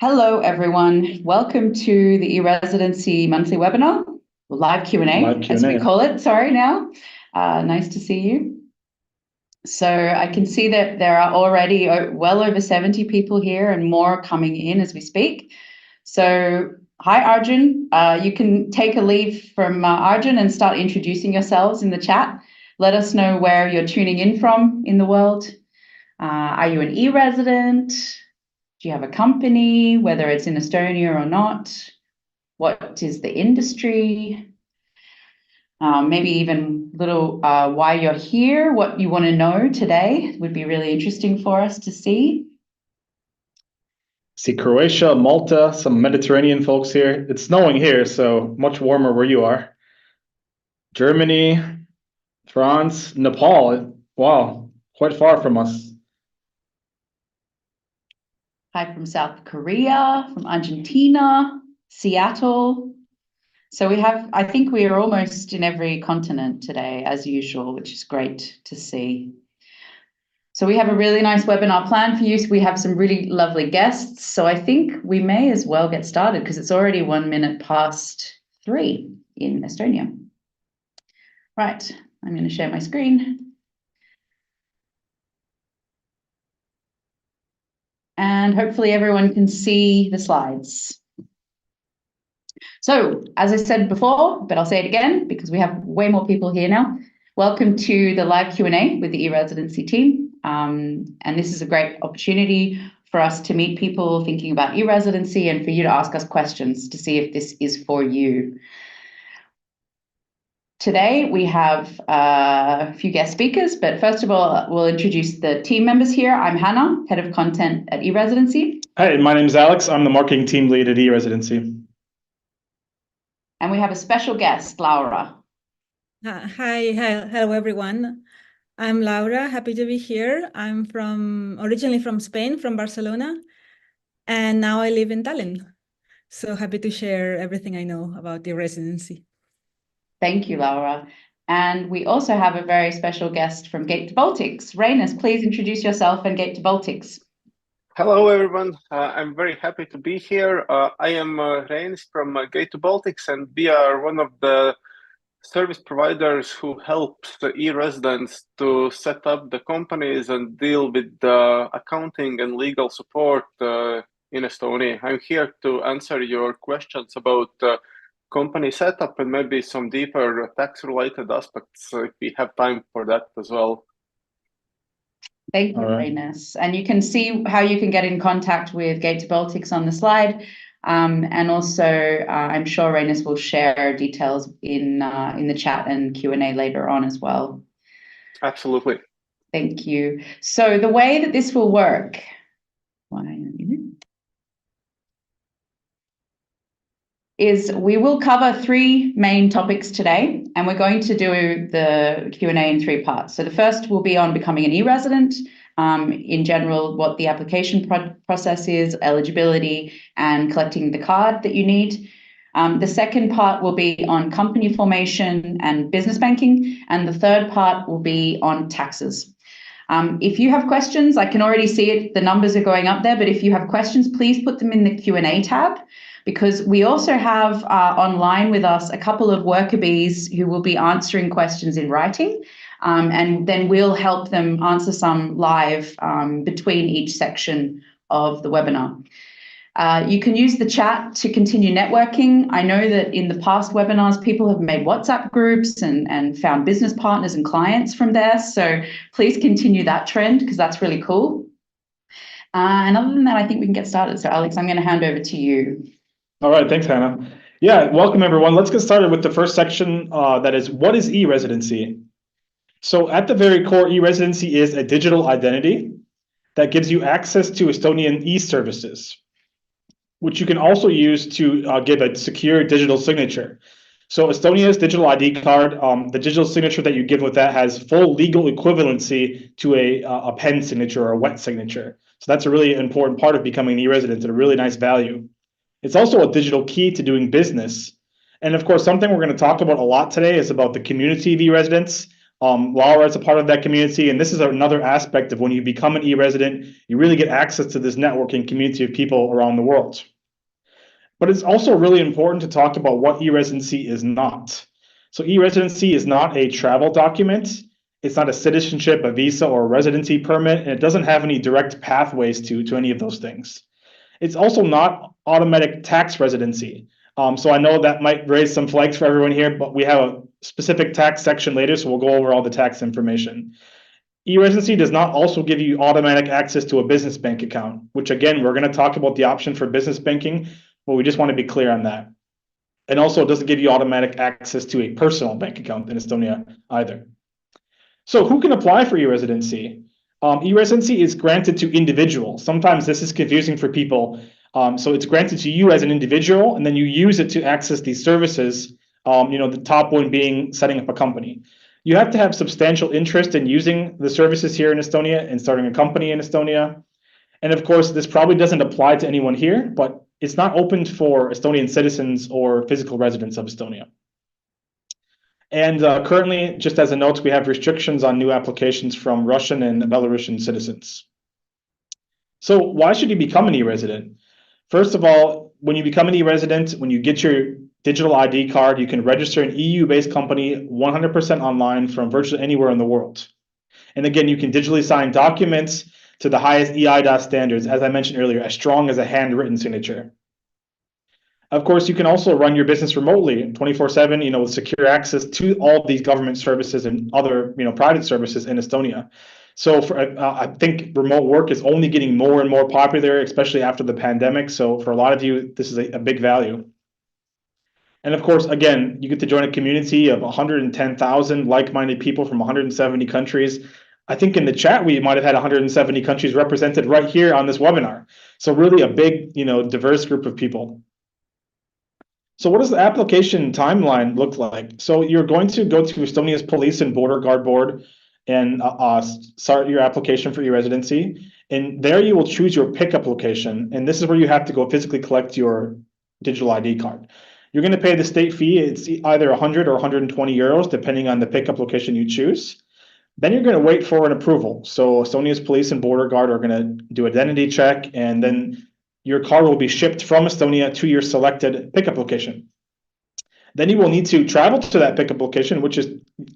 Hello, everyone. Welcome to the eResidency monthly webinar, live Q&A, as we call it. Sorry now. Nice to see you. So I can see that there are already well over 70 people here and more coming in as we speak. So hi, Arjun. You can take a leave from Arjun and start introducing yourselves in the chat. Let us know where you're tuning in from in the world. Are you an e-resident? Do you have a company, whether it's in Estonia or not? What is the industry? Maybe even little why you're here, what you want to know today would be really interesting for us to see. See Croatia, Malta, some Mediterranean folks here. It's snowing here, so much warmer where you are. Germany, France, Nepal. Wow, quite far from us. Hi from South Korea, from Argentina, Seattle. So we have, I think we are almost in every continent today, as usual, which is great to see. So we have a really nice webinar planned for you. So we have some really lovely guests. So I think we may as well get started because it's already 1 minute past 3 in Estonia. Right, I'm going to share my screen. And hopefully everyone can see the slides. So, as I said before, but I'll say it again because we have way more people here now. Welcome to the live Q&A with the eResidency team. And this is a great opportunity for us to meet people thinking about eResidency and for you to ask us questions to see if this is for you. Today, we have a few guest speakers, but first of all, we'll introduce the team members here. I'm Hannah, Head of Content at eResidency. Hi, my name is Alex. I'm the Marketing Team Lead at eResidency. And we have a special guest, Laura. Hello everyone. I'm Laura, happy to be here. I'm originally from Spain, from Barcelona, and now I live in Tallinn. So happy to share everything I know about the residency. Thank you, Laura. And we also have a very special guest from Gate to Baltics. Reinis, please introduce yourself and Gate to Baltics. Hello, everyone. I'm very happy to be here. I am Reinis from Gate to Baltics, and we are one of the service providers who helps the e-residents to set up the companies and deal with the accounting and legal support in Estonia. I'm here to answer your questions about company setup and maybe some deeper tax-related aspects if we have time for that as well. Thank you, Reinis. And you can see how you can get in contact with Gate to Baltics on the slide. And also, I'm sure Reinis will share details in the chat and Q&A later on as well. Absolutely. Thank you. So the way that this will work, is we will cover 3 main topics today, and we're going to do the Q&A in 3 parts. So the first will be on becoming an e-resident, in general, what the application process is, eligibility, and collecting the card that you need. The second part will be on company formation and business banking, and the third part will be on taxes. If you have questions, I can already see it, the numbers are going up there, but if you have questions, please put them in the Q&A tab, because we also have online with us a couple of worker bees who will be answering questions in writing, and then we'll help them answer some live between each section of the webinar. You can use the chat to continue networking. I know that in the past webinars, people have made WhatsApp groups and found business partners and clients from there. So please continue that trend because that's really cool. And other than that, I think we can get started. So Alex, I'm going to hand over to you. All right, thanks, Hannah. Yeah, welcome everyone. Let's get started with the first section, that is, what is e-residency? So at the very core, e-residency is a digital identity that gives you access to Estonian e-services, which you can also use to give a secure digital signature. So Estonia's digital ID card, the digital signature that you give with that has full legal equivalency to a pen signature or a wet signature. So that's a really important part of becoming an e-resident and a really nice value. It's also a digital key to doing business. And of course, something we're going to talk about a lot today is about the community of e-residents. Laura is a part of that community, and this is another aspect of when you become an e-resident, you really get access to this networking community of people around the world. But it's also really important to talk about what e-residency is not. So e-residency is not a travel document. It's not a citizenship, a visa, or a residency permit, and it doesn't have any direct pathways to any of those things. It's also not automatic tax residency. So I know that might raise some flags for everyone here, but we have a specific tax section later, so we'll go over all the tax information. E-residency does not also give you automatic access to a business bank account, which again, we're going to talk about the option for business banking, but we just want to be clear on that. And also, it doesn't give you automatic access to a personal bank account in Estonia either. So who can apply for e-residency? E-residency is granted to individuals. Sometimes this is confusing for people. So it's granted to you as an individual, and then you use it to access these services, the top one being setting up a company. You have to have substantial interest in using the services here in Estonia and starting a company in Estonia. And of course, this probably doesn't apply to anyone here, but it's not open for Estonian citizens or physical residents of Estonia. And currently, just as a note, we have restrictions on new applications from Russian and Belarusian citizens. So why should you become an e-resident? First of all, when you become an e-resident, when you get your digital ID card, you can register an EU-based company 100% online from virtually anywhere in the world. And again, you can digitally sign documents to the highest eIDAS standards, as I mentioned earlier, as strong as a handwritten signature. Of course, you can also run your business remotely 24/7, with secure access to all these government services and other, private services in Estonia. So I think remote work is only getting more and more popular, especially after the pandemic. So for a lot of you, this is a big value. And of course, again, you get to join a community of 110,000 like-minded people from 170 countries. I think in the chat, we might have had 170 countries represented right here on this webinar. So really a big, diverse group of people. So what does the application timeline look like? So you're going to go to Estonia's Police and Border Guard Board and start your application for your residency. And there you will choose your pickup location. And this is where you have to go physically collect your digital ID card. You're going to pay the state fee. It's either 100 or 120 euros, depending on the pickup location you choose. Then you're going to wait for an approval. So Estonia's Police and Border Guard are going to do identity check, and then your card will be shipped from Estonia to your selected pickup location. Then you will need to travel to that pickup location, which is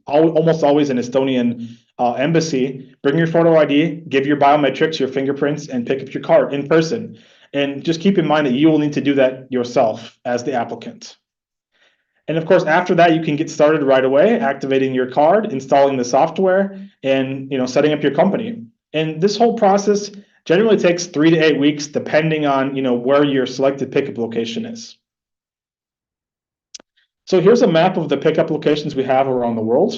almost always an Estonian embassy. Bring your photo ID, give your biometrics, your fingerprints, and pick up your card in person. And just keep in mind that you will need to do that yourself as the applicant. And of course, after that, you can get started right away, activating your card, installing the software, and setting up your company. And this whole process generally takes 3 to 8 weeks, depending on where your selected pickup location is. So here's a map of the pickup locations we have around the world.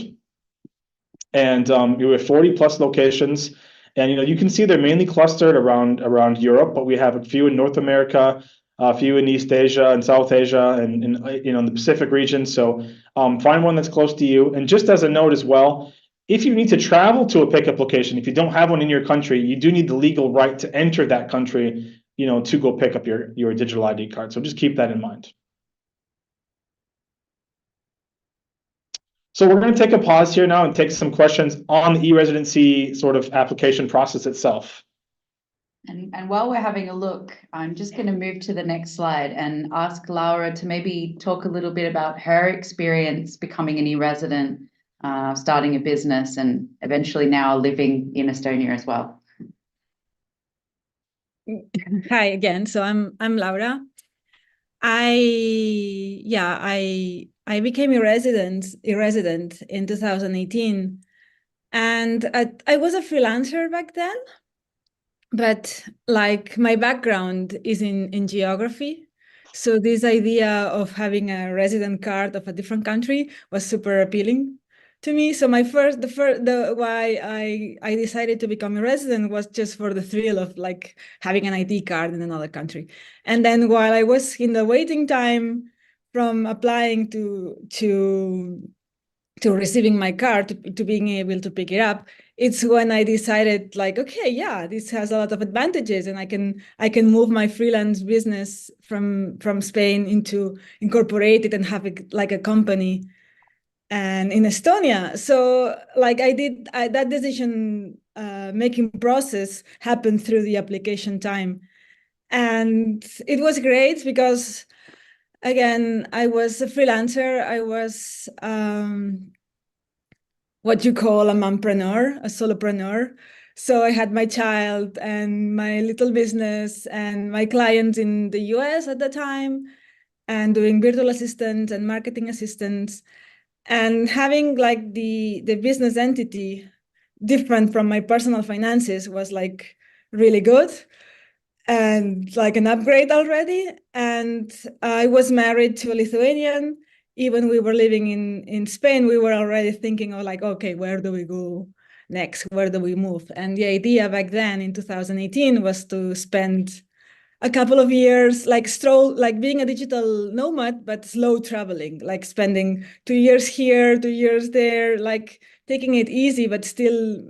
And we have 40 plus locations. And you can see they're mainly clustered around Europe, but we have a few in North America, a few in East Asia and South Asia, and in the Pacific region. So find one that's close to you. And just as a note as well, if you need to travel to a pickup location, if you don't have one in your country, you do need the legal right to enter that country, to go pick up your digital ID card. So just keep that in mind. So we're going to take a pause here now and take some questions on the e-residency sort of application process itself. And while we're having a look, I'm just going to move to the next slide and ask Laura to maybe talk a little bit about her experience becoming an e-resident, starting a business, and eventually now living in Estonia as well. Hi again. So I'm Laura. I became a resident in 2018, and I was a freelancer back then. But like my background is in geography, so this idea of having a resident card of a different country was super appealing to me. So why I decided to become a resident was just for the thrill of like having an ID card in another country. And then while I was in the waiting time from applying to receiving my card, to being able to pick it up, it's when I decided like, okay, yeah, this has a lot of advantages, and I can move my freelance business from Spain into incorporate it and have it like a company and in Estonia. So like that decision making process happened through the application time. And it was great because, again, I was a freelancer. I was what you call a mompreneur, a solopreneur. So I had my child and my little business and my clients in the US at the time, and doing virtual assistants and marketing assistants, and having like the business entity different from my personal finances was like really good and like an upgrade already. And I was married to a Lithuanian. Even we were living in Spain, we were already thinking of like, okay, where do we go next? Where do we move? And the idea back then in 2018 was to spend a couple of years like being a digital nomad, but slow traveling, like spending 2 years here, 2 years there, like taking it easy, but still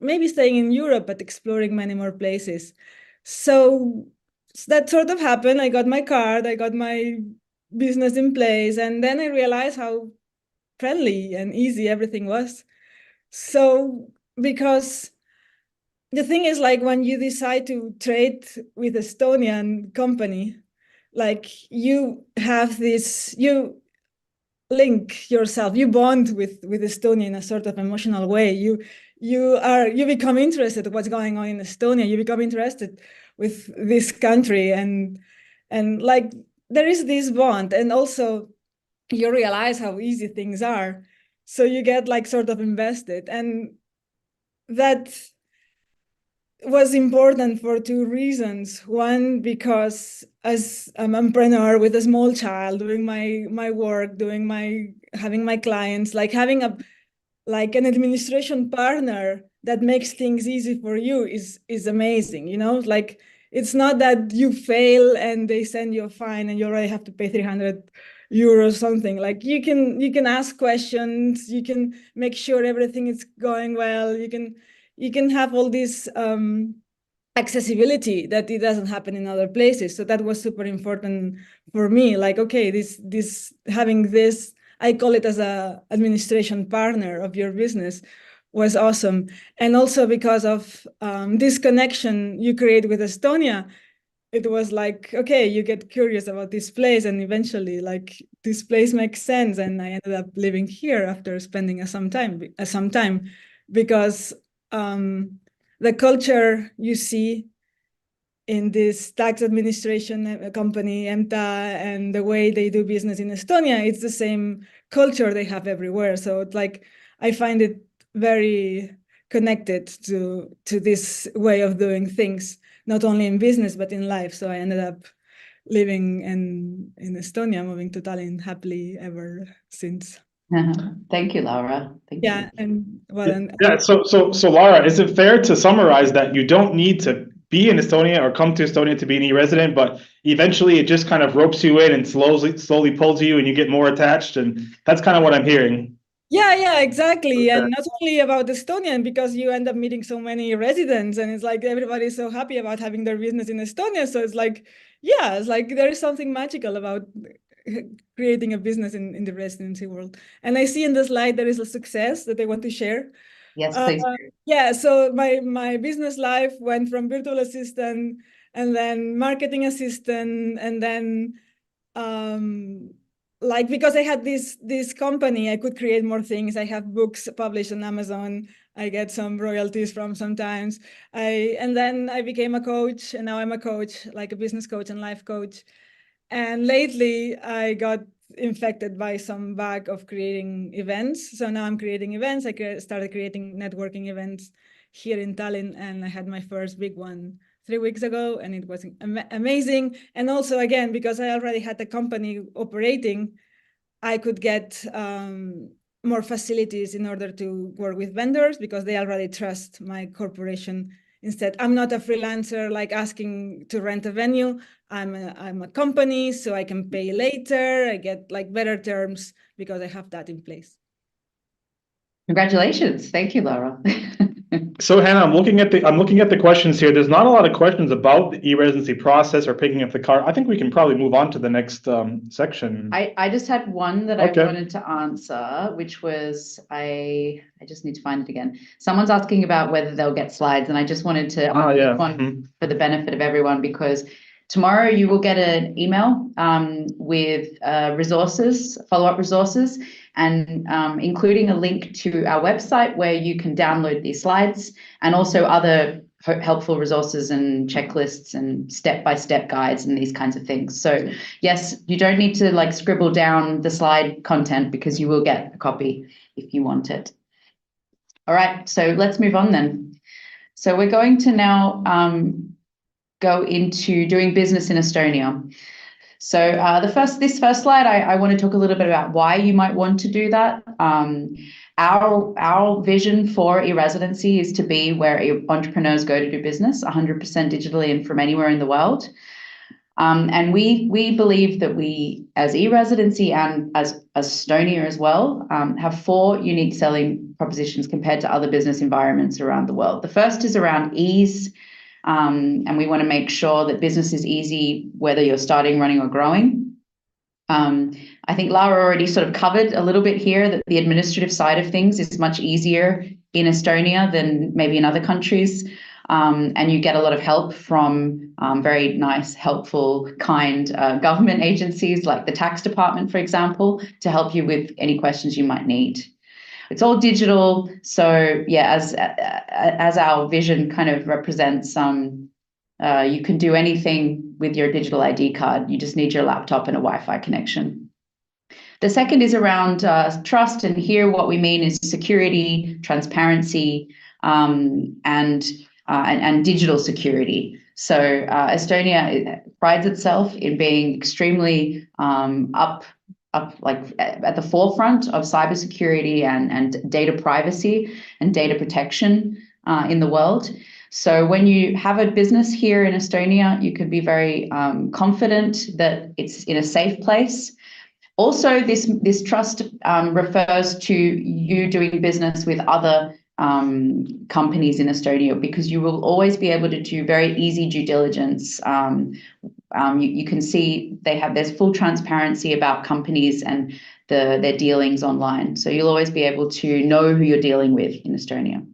maybe staying in Europe, but exploring many more places. So that sort of happened. I got my card, I got my business in place, and then I realized how friendly and easy everything was. So because the thing is, like, when you decide to trade with Estonian company, like you have this, you link yourself, you bond with Estonia in a sort of emotional way. You become interested in what's going on in Estonia. You become interested with this country, and like there is this bond, and also you realize how easy things are. So you get like sort of invested, and that was important for two reasons. One, because as an entrepreneur with a small child, doing my work, having my clients, like having an administration partner that makes things easy for you is amazing. Like it's not that you fail and they send you a fine and you already have to pay 300 euros something. Like you can ask questions, you can make sure everything is going well, you can have all this accessibility that it doesn't happen in other places. So that was super important for me. Like, okay, this having this, I call it as a administration partner of your business, was awesome. And also because of this connection you create with Estonia, it was like, okay, you get curious about this place, and eventually like this place makes sense. And I ended up living here after spending some time because the culture you see in this tax administration company, EMTA, and the way they do business in Estonia, it's the same culture they have everywhere. So it's like, I find it very connected to this way of doing things, not only in business, but in life. So I ended up living in Estonia, moving to Tallinn happily ever since. Thank you, Laura. Thank you. And well, Yeah. So Laura, is it fair to summarize that you don't need to be in Estonia or come to Estonia to be an e-resident, but eventually it just kind of ropes you in and slowly pulls you, and you get more attached, and that's kind of what I'm hearing. Yeah, exactly. Okay. And not only about Estonian, because you end up meeting so many residents, and it's like everybody's so happy about having their business in Estonia. So it's like, yeah, it's like there is something magical about creating a business in the residency world. And I see in the slide there is a success that I want to share. Yes, please. Yeah, so my business life went from virtual assistant and then marketing assistant, and then like, because I had this company, I could create more things. I have books published on Amazon. I get some royalties from sometimes. And then I became a coach, and now I'm a coach, like a business coach and life coach. And lately I got infected by some bug of creating events. So now I'm creating events. I started creating networking events here in Tallinn, and I had my first big one 3 weeks ago, and it was amazing. And also, again, because I already had a company operating, I could get more facilities in order to work with vendors, because they already trust my corporation. Instead, I'm not a freelancer like asking to rent a venue. I'm a company, so I can pay later. I get like better terms because I have that in place. Congratulations. Thank you, Laura. So Hannah, I'm looking at the questions here. There's not a lot of questions about the e-residency process or picking up the car. I think we can probably move on to the next section. I just had one that Okay. I wanted to answer, which was I just need to find it again. Someone's asking about whether they'll get slides, and I just wanted to Yeah. one for the benefit of everyone, because tomorrow you will get an email with resources, follow-up resources, and including a link to our website where you can download these slides, and also other helpful resources and checklists and step-by-step guides and these kinds of things. So yes, you don't need to like scribble down the slide content, because you will get a copy if you want it. All right, so let's move on then. So we're going to now go into doing business in Estonia. So this first slide, I want to talk a little bit about why you might want to do that. Our vision for eResidency is to be where entrepreneurs go to do business 100% digitally and from anywhere in the world. And we believe that we, as eResidency and as Estonia as well, have 4 unique selling propositions compared to other business environments around the world. The first is around ease. And we want to make sure that business is easy, whether you're starting, running, or growing. I think Laura already sort of covered a little bit here that the administrative side of things is much easier in Estonia than maybe in other countries. And you get a lot of help from very nice, helpful, kind government agencies like the tax department, for example, to help you with any questions you might need. It's all digital, so yeah, as our vision kind of represents, you can do anything with your digital ID card. You just need your laptop and a Wi-Fi connection. The second is around trust, and here what we mean is security, transparency, and digital security. So Estonia prides itself in being extremely like at the forefront of cybersecurity and data privacy and data protection in the world. So when you have a business here in Estonia, you could be very confident that it's in a safe place. Also, this trust refers to you doing business with other companies in Estonia, because you will always be able to do very easy due diligence. You can see there's full transparency about companies and their dealings online. So you'll always be able to know who you're dealing with in Estonia.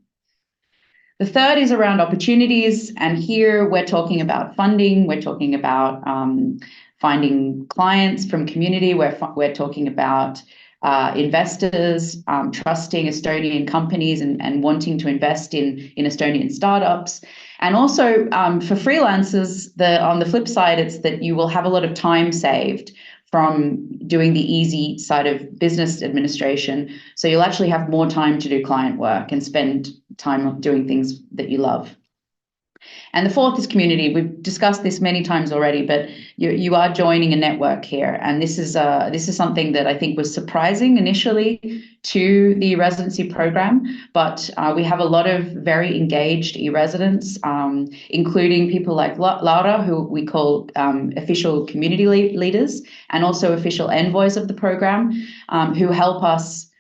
The third is around opportunities. And here we're talking about funding. We're talking about finding clients from community. We're talking about investors trusting Estonian companies and wanting to invest in Estonian startups. And also for freelancers, on the flip side, it's that you will have a lot of time saved from doing the easy side of business administration. So you'll actually have more time to do client work and spend time doing things that you love. And the fourth is community. We've discussed this many times already, but you are joining a network here, and this is something that I think was surprising initially to the residency program. But we have a lot of very engaged e-residents, including people like Laura, who we call official community leaders, and also official envoys of the program, who help us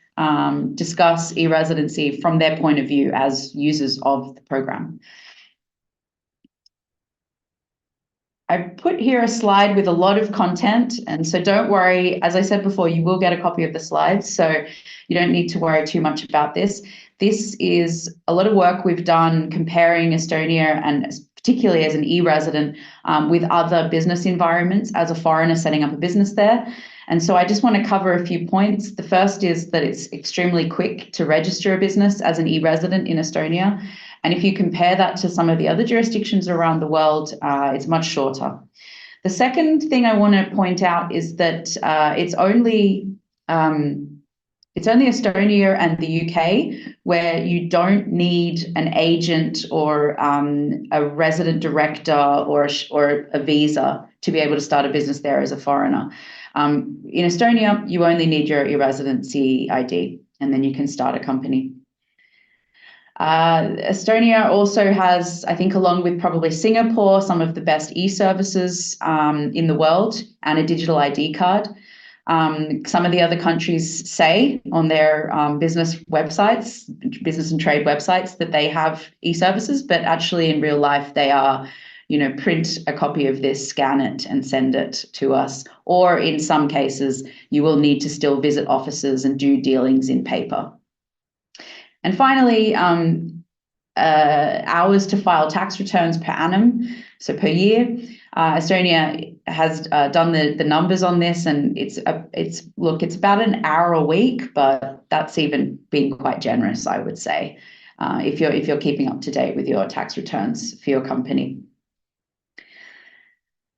discuss e-residency from their point of view as users of the program. I put here a slide with a lot of content, and so don't worry, as I said before, you will get a copy of the slides, so you don't need to worry too much about this. This is a lot of work we've done comparing Estonia, and particularly as an e-resident, with other business environments as a foreigner setting up a business there. And so I just want to cover a few points. The first is that it's extremely quick to register a business as an e-resident in Estonia. And if you compare that to some of the other jurisdictions around the world, it's much shorter. The second thing I want to point out is that it's only Estonia and the UK where you don't need an agent or a resident director or a visa to be able to start a business there as a foreigner. In Estonia, you only need your e-residency ID, and then you can start a company. Estonia also has, I think, along with probably Singapore, some of the best e-services in the world, and a digital ID card. Some of the other countries say on their business websites, business and trade websites, that they have e-services, but actually in real life they are, print a copy of this, scan it and send it to us. Or in some cases, you will need to still visit offices and do dealings in paper. And finally, hours to file tax returns per annum, so per year. Estonia has done the numbers on this, and it's about an hour a week, but that's even being quite generous, I would say, if you're keeping up to date with your tax returns for your company.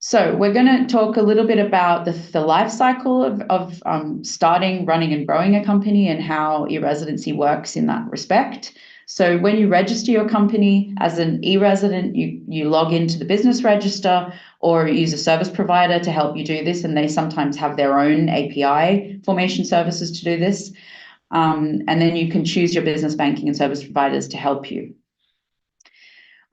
So we're going to talk a little bit about the life cycle of starting, running, and growing a company, and how e-residency works in that respect. So when you register your company as an e-resident, you log into the business register or use a service provider to help you do this, and they sometimes have their own API formation services to do this. And then you can choose your business banking and service providers to help you.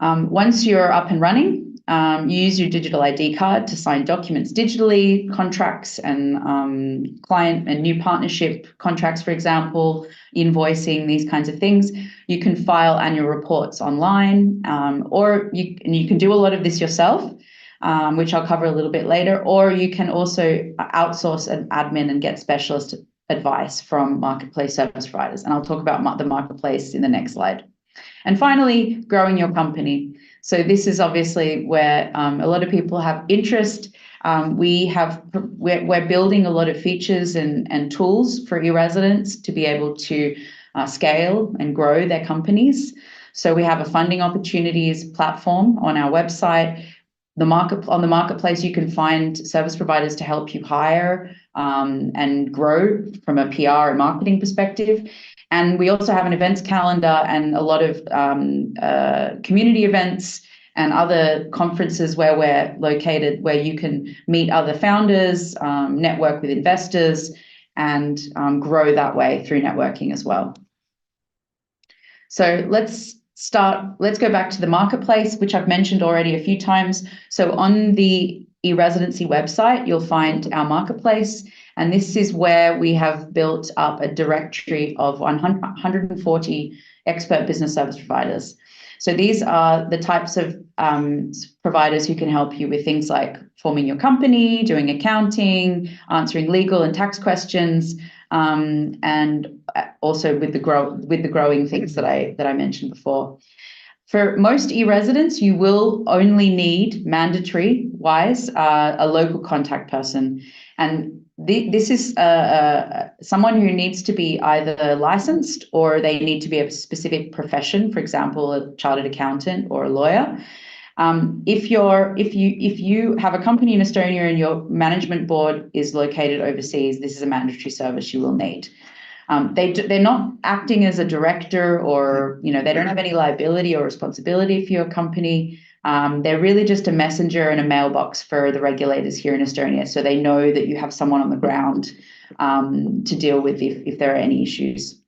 Once you're up and running, you use your digital ID card to sign documents digitally, contracts and client and new partnership contracts, for example, invoicing, these kinds of things. You can file annual reports online, or you can do a lot of this yourself, which I'll cover a little bit later, or you can also outsource an admin and get specialist advice from marketplace service providers. And I'll talk about the marketplace in the next slide. And finally, growing your company. So this is obviously where a lot of people have interest. We're building a lot of features and tools for e-residents to be able to scale and grow their companies. So we have a funding opportunities platform on our website. On the marketplace, you can find service providers to help you hire and grow from a PR and marketing perspective. And we also have an events calendar and a lot of community events and other conferences where we're located, where you can meet other founders, network with investors, and grow that way through networking as well. So let's go back to the marketplace, which I've mentioned already a few times. So on the eResidency website, you'll find our marketplace. And this is where we have built up a directory of 140 expert business service providers. So these are the types of providers who can help you with things like forming your company, doing accounting, answering legal and tax questions, and also with the growing things that I mentioned before. For most e-residents, you will only need, mandatory-wise, a local contact person. And this is someone who needs to be either licensed or they need to be a specific profession, for example, a chartered accountant or a lawyer. If you have a company in Estonia and your management board is located overseas, this is a mandatory service you will need. They're not acting as a director, or they don't have any liability or responsibility for your company. They're really just a messenger and a mailbox for the regulators here in Estonia, so they know that you have someone on the ground to deal with if there are any issues.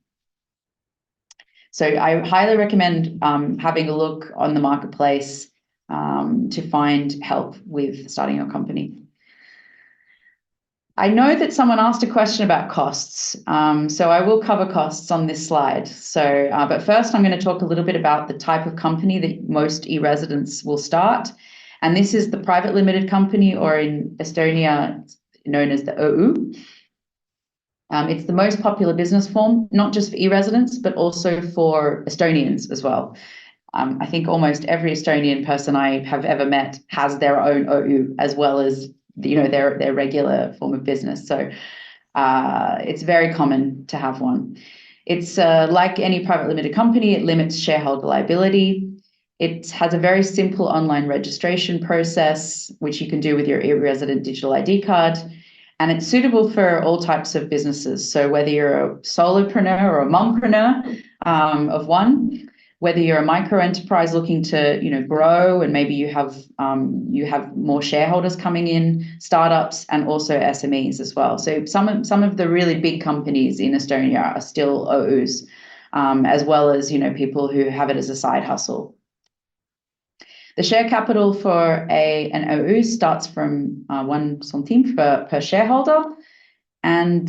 So I highly recommend having a look on the marketplace to find help with starting your company. I know that someone asked a question about costs, so I will cover costs on this slide. So, but first I'm going to talk a little bit about the type of company that most e-residents will start. And this is the private limited company, or in Estonia, known as the OÜ. It's the most popular business form, not just for e-residents, but also for Estonians as well. I think almost every Estonian person I have ever met has their own OÜ, as well as their regular form of business. So it's very common to have one. It's like any private limited company, it limits shareholder liability. It has a very simple online registration process, which you can do with your e-resident digital ID card. And it's suitable for all types of businesses. So whether you're a solopreneur or a mompreneur of one, whether you're a micro enterprise looking to grow, and maybe you have more shareholders coming in, startups, and also SMEs as well. So some of the really big companies in Estonia are still OÜs, as well as people who have it as a side hustle. The share capital for an OÜ starts from 1 centime per shareholder. And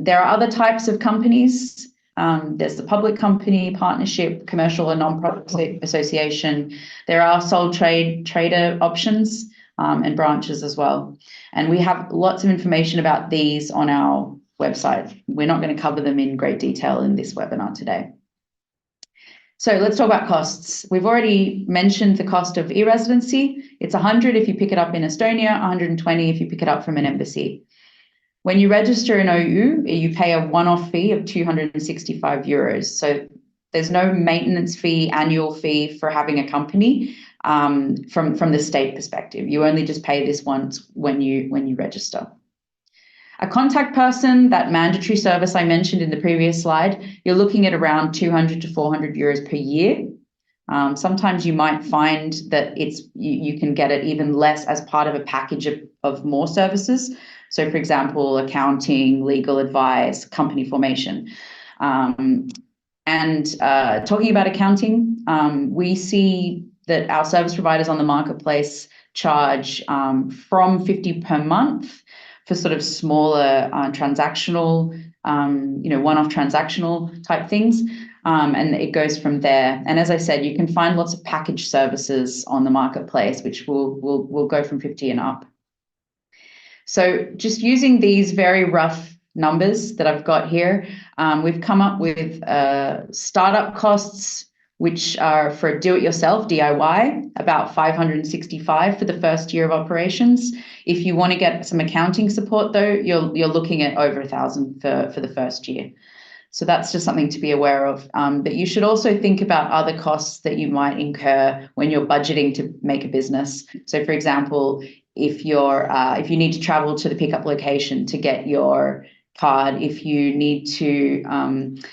there are other types of companies. There's the public company, partnership, commercial and non-profit association. There are sole trader options and branches as well. And we have lots of information about these on our website. We're not going to cover them in great detail in this webinar today. So let's talk about costs. We've already mentioned the cost of e-residency. It's 100 if you pick it up in Estonia, 120 if you pick it up from an embassy. When you register an OU, you pay a one-off fee of 265 euros. So there's no maintenance fee, annual fee for having a company from the state perspective. You only just pay this once when you register. A contact person, that mandatory service I mentioned in the previous slide, you're looking at around 200 to 400 euros per year. Sometimes you might find that you can get it even less as part of a package of more services. So, for example, accounting, legal advice, company formation. Talking about accounting, we see that our service providers on the marketplace charge from 50 per month for sort of smaller transactional, one-off transactional type things. And it goes from there. And as I said, you can find lots of package services on the marketplace, which will go from 50 and up. So just using these very rough numbers that I've got here, we've come up with startup costs, which are for do-it-yourself, DIY, about 565 for the first year of operations. If you want to get some accounting support, though, you're looking at over 1,000 for the first year. So that's just something to be aware of. But you should also think about other costs that you might incur when you're budgeting to make a business. So, for example, if you need to travel to the pickup location to get your card, if you need to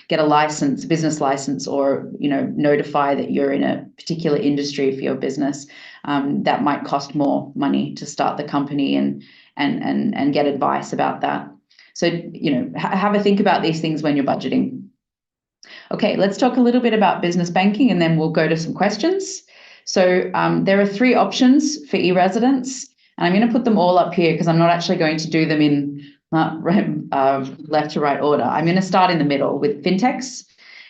get a license, business license, or notify that you're in a particular industry for your business, that might cost more money to start the company and get advice about that. So have a think about these things when you're budgeting. Okay, let's talk a little bit about business banking, and then we'll go to some questions. So there are 3 options for e-residents, and I'm going to put them all up here because I'm not actually going to do them in left to right order. I'm going to start in the middle with fintechs.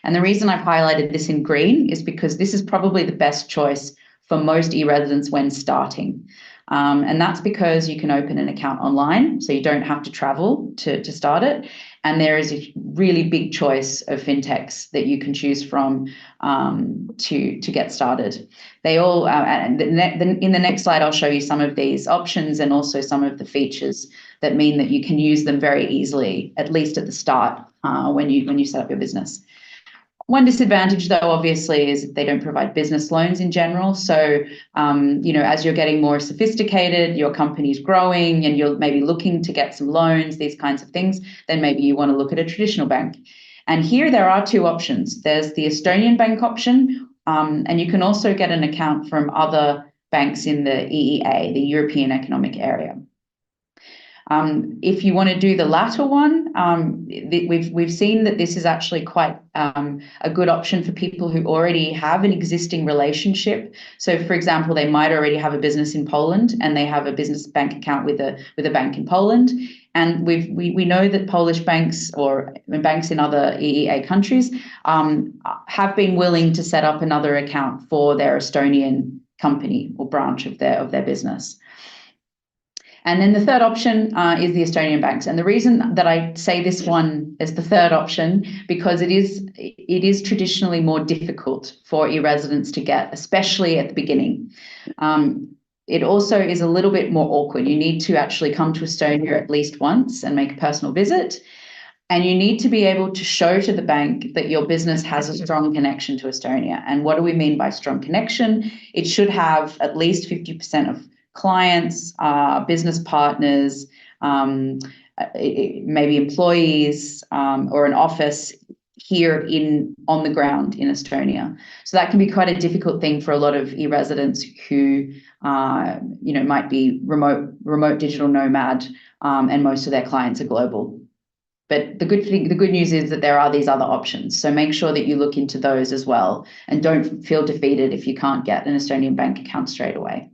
And the reason I've highlighted this in green is because this is probably the best choice for most e-residents when starting. And that's because you can open an account online, so you don't have to travel to start it. And there is a really big choice of fintechs that you can choose from to get started. They all, in the next slide, I'll show you some of these options and also some of the features that mean that you can use them very easily, at least at the start when you set up your business. One disadvantage, though, obviously, is they don't provide business loans in general. So, as you're getting more sophisticated, your company's growing, and you're maybe looking to get some loans, these kinds of things, then maybe you want to look at a traditional bank. And here there are 2 options. There's the Estonian bank option, and you can also get an account from other banks in the EEA, the European Economic Area. If you want to do the latter one, we've seen that this is actually quite a good option for people who already have an existing relationship. So, for example, they might already have a business in Poland and they have a business bank account with a bank in Poland. And we know that Polish banks or banks in other EEA countries have been willing to set up another account for their Estonian company or branch of their business. And then the third option is the Estonian banks. And the reason that I say this one is the third option, because it is traditionally more difficult for e-residents to get, especially at the beginning. It also is a little bit more awkward. You need to actually come to Estonia at least once and make a personal visit. And you need to be able to show to the bank that your business has a strong connection to Estonia. And what do we mean by strong connection? It should have at least 50% of clients, business partners, maybe employees, or an office here on the ground in Estonia. So that can be quite a difficult thing for a lot of e-residents who, might be remote digital nomad, and most of their clients are global. But the good news is that there are these other options. So make sure that you look into those as well, and don't feel defeated if you can't get an Estonian bank account straight away.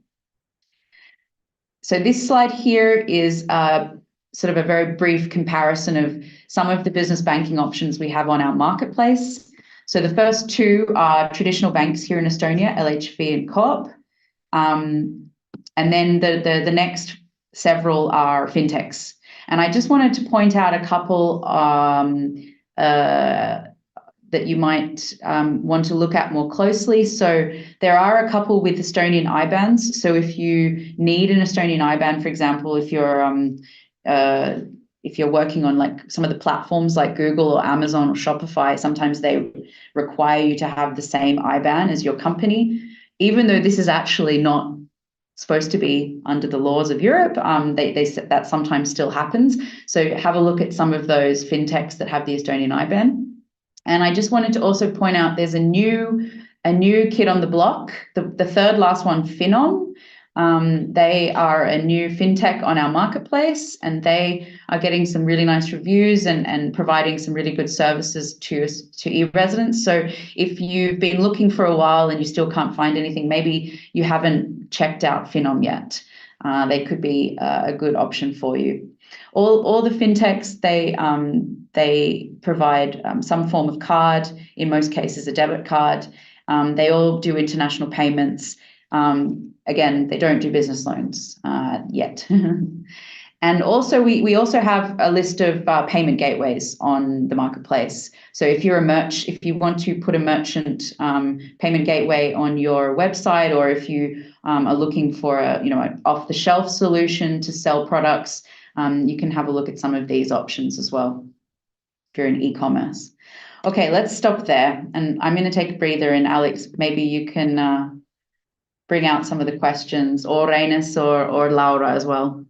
So this slide here is sort of a very brief comparison of some of the business banking options we have on our marketplace. So the first two are traditional banks here in Estonia, LHV and Coop. And then the next several are fintechs. And I just wanted to point out a couple that you might want to look at more closely. So there are a couple with Estonian IBANs. So if you need an Estonian IBAN, for example, if you're working on like some of the platforms like Google or Amazon or Shopify, sometimes they require you to have the same IBAN as your company, even though this is actually not supposed to be under the laws of Europe. They said that sometimes still happens. So have a look at some of those fintechs that have the Estonian IBAN. And I just wanted to also point out there's a new kid on the block, the third last one, Finom. They are a new fintech on our marketplace, and they are getting some really nice reviews and providing some really good services to e-residents. So if you've been looking for a while and you still can't find anything, maybe you haven't checked out Finom yet. They could be a good option for you. All the fintechs, they provide some form of card, in most cases a debit card. They all do international payments. Again, they don't do business loans yet. And also, we also have a list of payment gateways on the marketplace. So if you're if you want to put a merchant payment gateway on your website, or if you are looking for an off-the-shelf solution to sell products, you can have a look at some of these options as well if you're in e-commerce. Okay, let's stop there. And I'm going to take a breather, and Alex, maybe you can bring out some of the questions, or Reinis or Laura as well.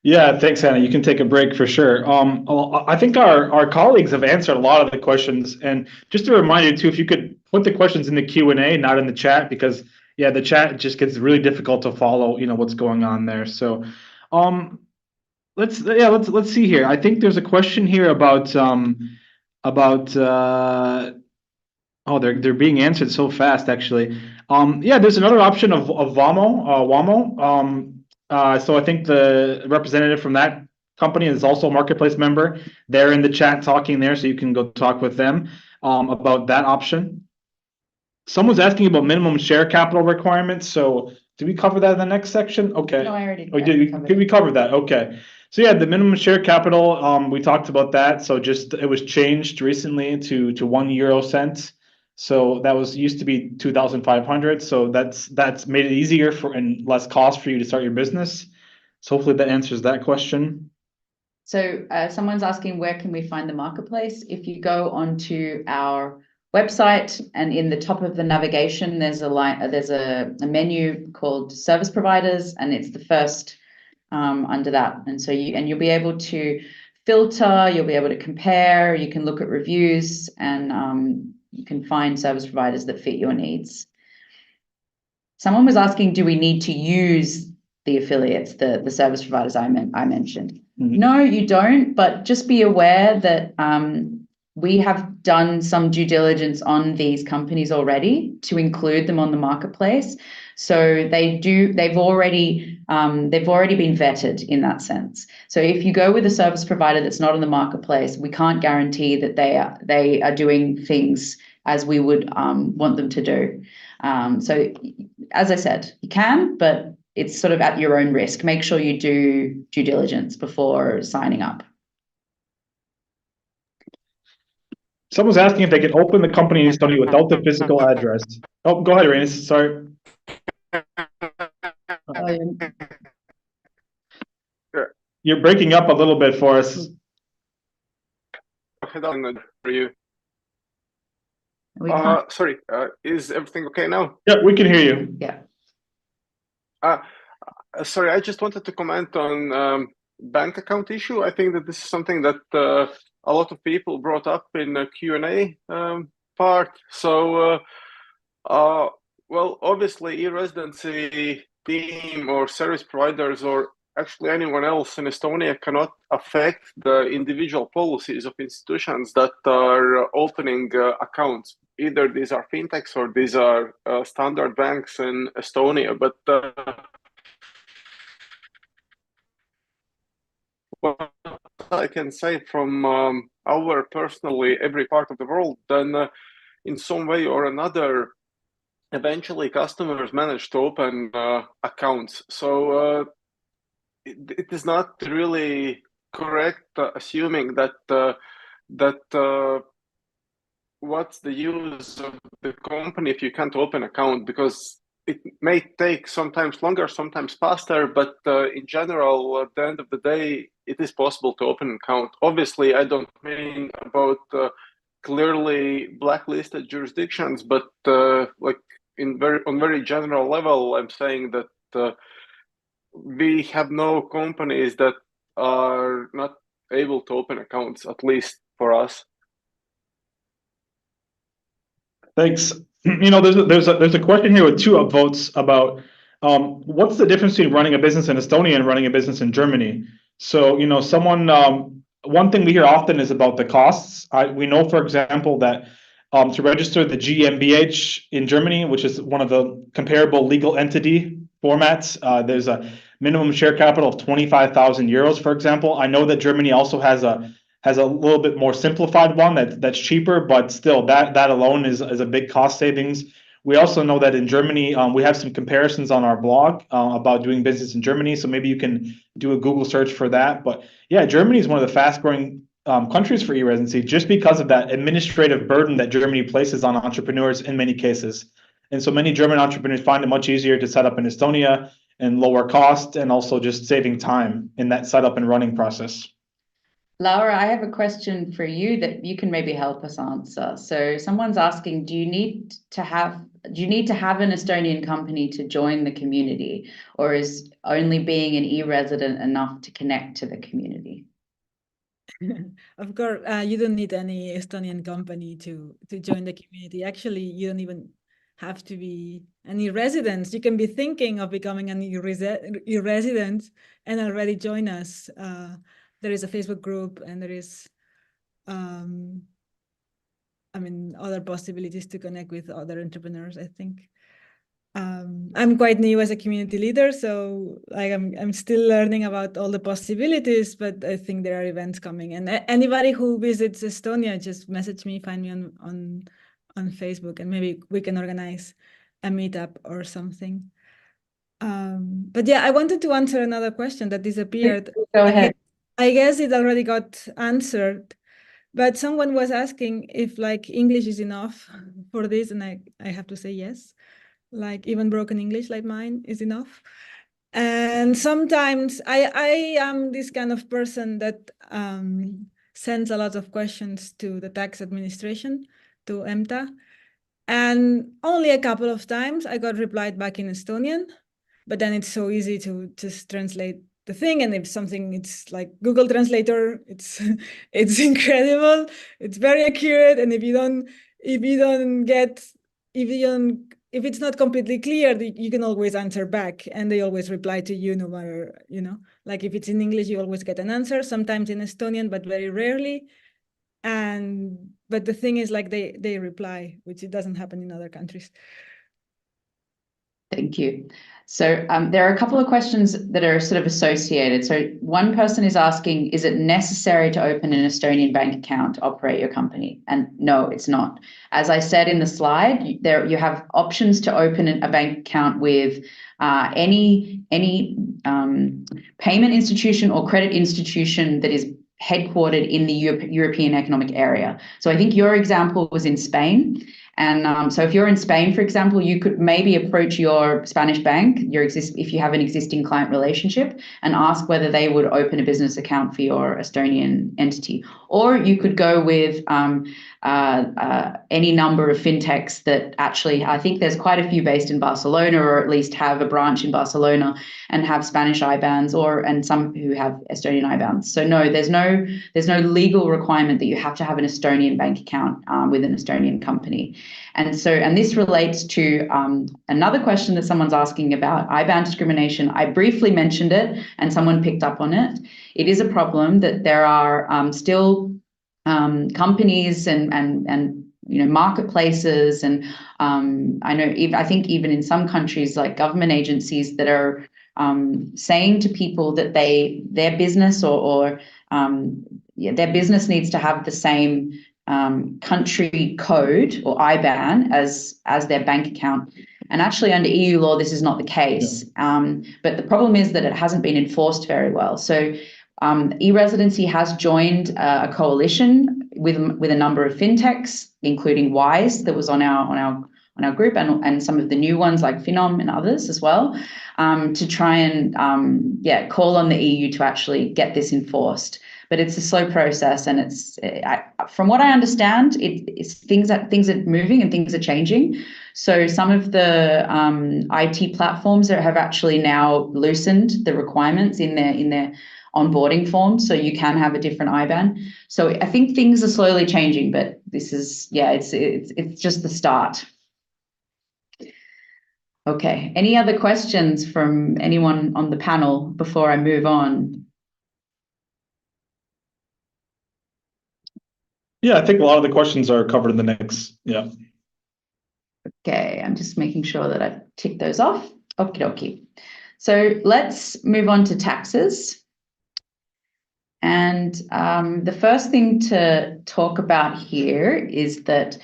Yeah, thanks, Anna. You can take a break for sure. I think our colleagues have answered a lot of the questions. And just a reminder too, if you could put the questions in the Q&A, not in the chat, because yeah, the chat just gets really difficult to follow, what's going on there. So let's see here. I think there's a question here about oh, they're being answered so fast, actually. Yeah, there's another option of Wamo. So I think the representative from that company is also a marketplace member. They're in the chat talking there, so you can go talk with them about that option. Someone's asking about minimum share capital requirements. So did we cover that in the next section? Okay. No, I already did. Oh, we covered that. Okay. So yeah, the minimum share capital, we talked about that. So it was changed recently to €1. So that used to be 2,500. So that's made it easier and less cost for you to start your business. So hopefully that answers that question. So someone's asking, where can we find the marketplace? If you go onto our website, and in the top of the navigation, there's a menu called Service Providers, and it's the first under that. And so you'll be able to filter, you'll be able to compare, you can look at reviews, and you can find service providers that fit your needs. Someone was asking, do we need to use the affiliates, the service providers I mentioned? Mm-hmm. No, you don't, but just be aware that we have done some due diligence on these companies already to include them on the marketplace. So they've already been vetted in that sense. So if you go with a service provider that's not on the marketplace, we can't guarantee that they are doing things as we would want them to do. So as I said, you can, but it's sort of at your own risk. Make sure you do due diligence before signing up. Someone's asking if they can open the company in Estonia without the physical address. Oh, go ahead, Reinis. Sorry. You're breaking up a little bit for us. For you. Sorry, is everything okay now? Yeah, we can hear you. Yeah. Sorry, I just wanted to comment on bank account issue. I think that this is something that a lot of people brought up in the Q&A part. So, well, obviously, e-Residency team or service providers or actually anyone else in Estonia cannot affect the individual policies of institutions that are opening accounts. Either these are fintechs or these are standard banks in Estonia. But what I can say from our personally every part of the world, then in some way or another, eventually customers manage to open accounts. So it is not really correct assuming that what's the use of the company if you can't open account, because it may take sometimes longer, sometimes faster, but in general, at the end of the day, it is possible to open an account. Obviously, I don't mean about clearly blacklisted jurisdictions, but like on very general level, I'm saying that we have no companies that are not able to open accounts, at least for us. Thanks. You know, there's a question here with two upvotes about what's the difference between running a business in Estonia and running a business in Germany. So, you know, one thing we hear often is about the costs. We know, for example, that to register the GmbH in Germany, which is one of the comparable legal entity formats, there's a minimum share capital of 25,000 euros, for example. I know that Germany also has a little bit more simplified one that's cheaper, but still that alone is a big cost savings. We also know that in Germany, we have some comparisons on our blog about doing business in Germany. So maybe you can do a Google search for that. But yeah, Germany is one of the fast growing countries for e-Residency just because of that administrative burden that Germany places on entrepreneurs in many cases. And so many German entrepreneurs find it much easier to set up in Estonia and lower cost, and also just saving time in that setup and running process. Laura, I have a question for you that you can maybe help us answer. So someone's asking, do you need to have an Estonian company to join the community, or is only being an e-resident enough to connect to the community? Of course, you don't need any Estonian company to join the community. Actually, you don't even have to be an e-resident. You can be thinking of becoming an e-resident and already join us. There is a Facebook group, and there is, other possibilities to connect with other entrepreneurs, I think. I'm quite new as a community leader, so like I'm still learning about all the possibilities, but I think there are events coming. And anybody who visits Estonia, just message me, find me on Facebook, and maybe we can organize a meetup or something. But yeah, I wanted to answer another question that disappeared. Go ahead. I guess it already got answered, but someone was asking if like English is enough for this, and I have to say yes. Like even broken English like mine is enough. And sometimes I am this kind of person that sends a lot of questions to the tax administration, to EMTA, and only a couple of times I got replied back in Estonian, but then it's so easy to just translate the thing, and if something, it's like Google Translator, it's incredible, it's very accurate, and if it's not completely clear, you can always answer back, and they always reply to you no matter, like if it's in English, you always get an answer, sometimes in Estonian, but very rarely. But the thing is, like they reply, which it doesn't happen in other countries. Thank you. So there are a couple of questions that are sort of associated. So one person is asking, is it necessary to open an Estonian bank account to operate your company? And no, it's not. As I said in the slide, you have options to open a bank account with any payment institution or credit institution that is headquartered in the European Economic Area. So I think your example was in Spain. And so if you're in Spain, for example, you could maybe approach your Spanish bank, if you have an existing client relationship, and ask whether they would open a business account for your Estonian entity. Or you could go with any number of fintechs that actually, I think there's quite a few based in Barcelona, or at least have a branch in Barcelona and have Spanish IBANs, and some who have Estonian IBANs. So no, there's no legal requirement that you have to have an Estonian bank account with an Estonian company. And this relates to another question that someone's asking about IBAN discrimination. I briefly mentioned it, and someone picked up on it. It is a problem that there are still companies and marketplaces, and I think even in some countries, like government agencies that are saying to people that their business their business needs to have the same country code or IBAN as their bank account. And actually under EU law, this is not the case. But the problem is that it hasn't been enforced very well. So eResidency has joined a coalition with a number of fintechs, including Wise, that was on our group, and some of the new ones like Finom and others as well, to try and call on the EU to actually get this enforced. But it's a slow process, and from what I understand, things are moving and things are changing. So some of the IT platforms have actually now loosened the requirements in their onboarding forms, so you can have a different IBAN. So I think things are slowly changing, but this is it's just the start. Okay, any other questions from anyone on the panel before I move on? Yeah, I think a lot of the questions are covered in the next. Yeah. Okay, I'm just making sure that I've ticked those off. Okie dokie. So let's move on to taxes. And the first thing to talk about here is that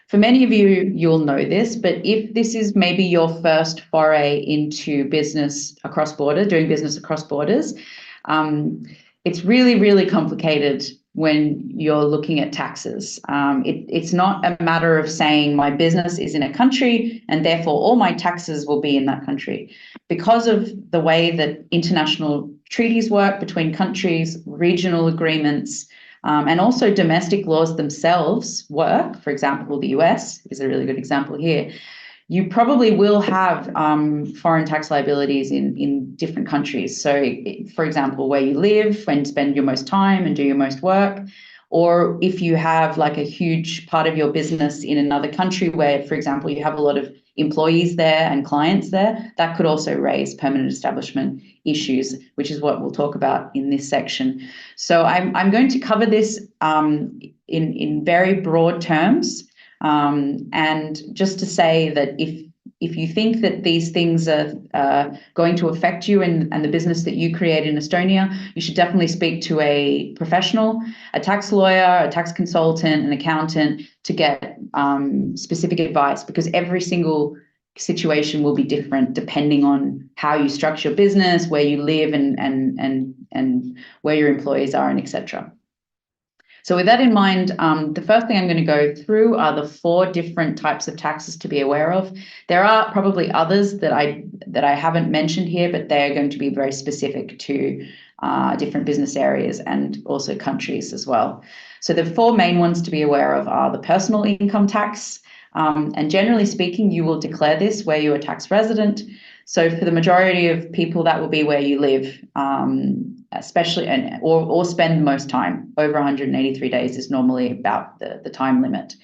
for many of you, you'll know this, but if this is maybe your first foray into business across border, doing business across borders, it's really, really complicated when you're looking at taxes. It's not a matter of saying my business is in a country and therefore all my taxes will be in that country. Because of the way that international treaties work between countries, regional agreements, and also domestic laws themselves work, for example, the US is a really good example here, you probably will have foreign tax liabilities in different countries. So, for example, where you live, when you spend your most time and do your most work, or if you have like a huge part of your business in another country where, for example, you have a lot of employees there and clients there, that could also raise permanent establishment issues, which is what we'll talk about in this section. So I'm going to cover this in very broad terms. And just to say that if you think that these things are going to affect you and the business that you create in Estonia, you should definitely speak to a professional, a tax lawyer, a tax consultant, an accountant to get specific advice, because every single situation will be different depending on how you structure your business, where you live, and where your employees are, and etc. So with that in mind, the first thing I'm going to go through are the 4 different types of taxes to be aware of. There are probably others that I haven't mentioned here, but they're going to be very specific to different business areas and also countries as well. So the 4 main ones to be aware of are the personal income tax. And generally speaking, you will declare this where you're a tax resident. So for the majority of people, that will be where you live, especially or spend most time. Over 183 days is normally about the time limit.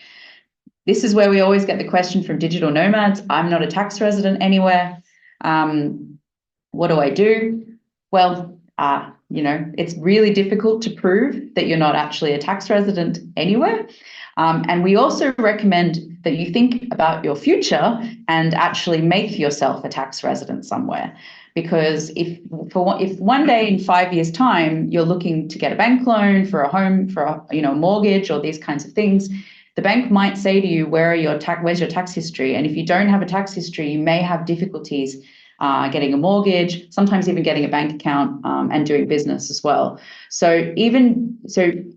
This is where we always get the question from digital nomads. I'm not a tax resident anywhere. What do I do? Well, it's really difficult to prove that you're not actually a tax resident anywhere. And we also recommend that you think about your future and actually make yourself a tax resident somewhere. Because if one day in 5 years' time you're looking to get a bank loan for a home, for a mortgage, or these kinds of things, the bank might say to you, where's your tax history? And if you don't have a tax history, you may have difficulties getting a mortgage, sometimes even getting a bank account, and doing business as well. So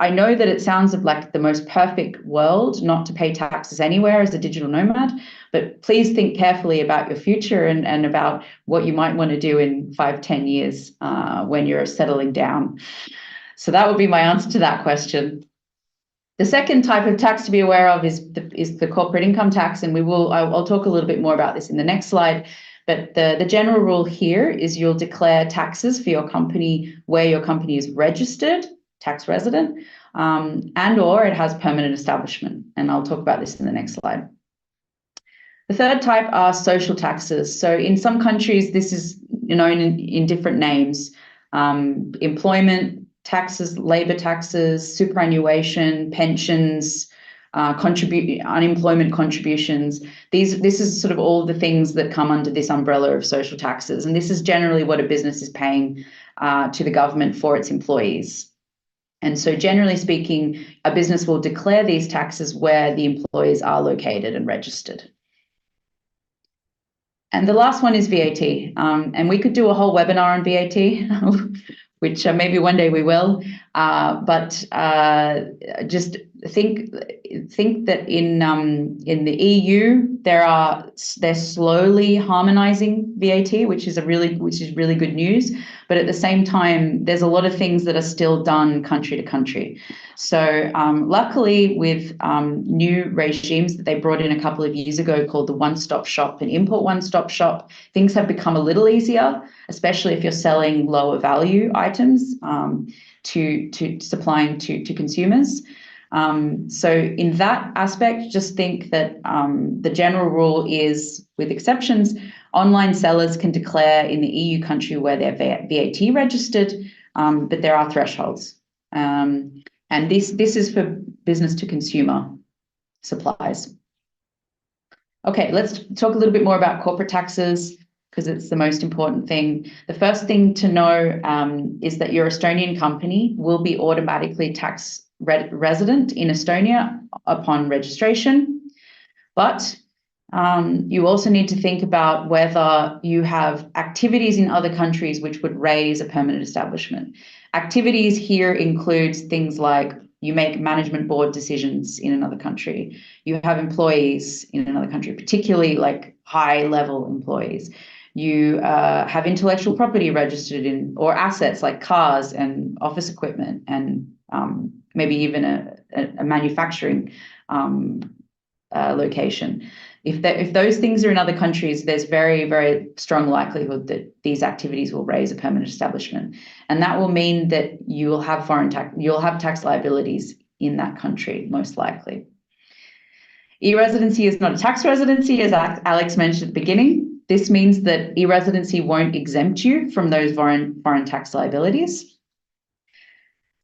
I know that it sounds like the most perfect world not to pay taxes anywhere as a digital nomad, but please think carefully about your future and about what you might want to do in 5-10 years when you're settling down. So that would be my answer to that question. The second type of tax to be aware of is the corporate income tax, and I'll talk a little bit more about this in the next slide. But the general rule here is you'll declare taxes for your company where your company is registered, tax resident, and or it has permanent establishment. And I'll talk about this in the next slide. The third type are social taxes. So in some countries, this is known in different names: employment taxes, labor taxes, superannuation, pensions, unemployment contributions. This is sort of all the things that come under this umbrella of social taxes. And this is generally what a business is paying to the government for its employees. And so generally speaking, a business will declare these taxes where the employees are located and registered. And the last one is VAT. And we could do a whole webinar on VAT, which maybe one day we will. But just think that in the EU they're slowly harmonizing VAT, which is really good news. But at the same time, there's a lot of things that are still done country to country. So luckily, with new regimes that they brought in a couple of years ago called the one-stop shop and import one-stop shop, things have become a little easier, especially if you're selling lower value items to supplying to consumers. So in that aspect, just think that the general rule is, with exceptions, online sellers can declare in the EU country where they're VAT registered, but there are thresholds. And this is for business to consumer supplies. Okay, let's talk a little bit more about corporate taxes, because it's the most important thing. The first thing to know is that your Estonian company will be automatically tax resident in Estonia upon registration. But you also need to think about whether you have activities in other countries which would raise a permanent establishment. Activities here includes things like you make management board decisions in another country. You have employees in another country, particularly like high-level employees. You have intellectual property registered in, or assets like cars and office equipment, and maybe even a manufacturing location. If those things are in other countries, there's very, very strong likelihood that these activities will raise a permanent establishment. And that will mean that you will have you'll have tax liabilities in that country, most likely. E-residency is not a tax residency, as Alex mentioned at the beginning. This means that e-residency won't exempt you from those foreign tax liabilities.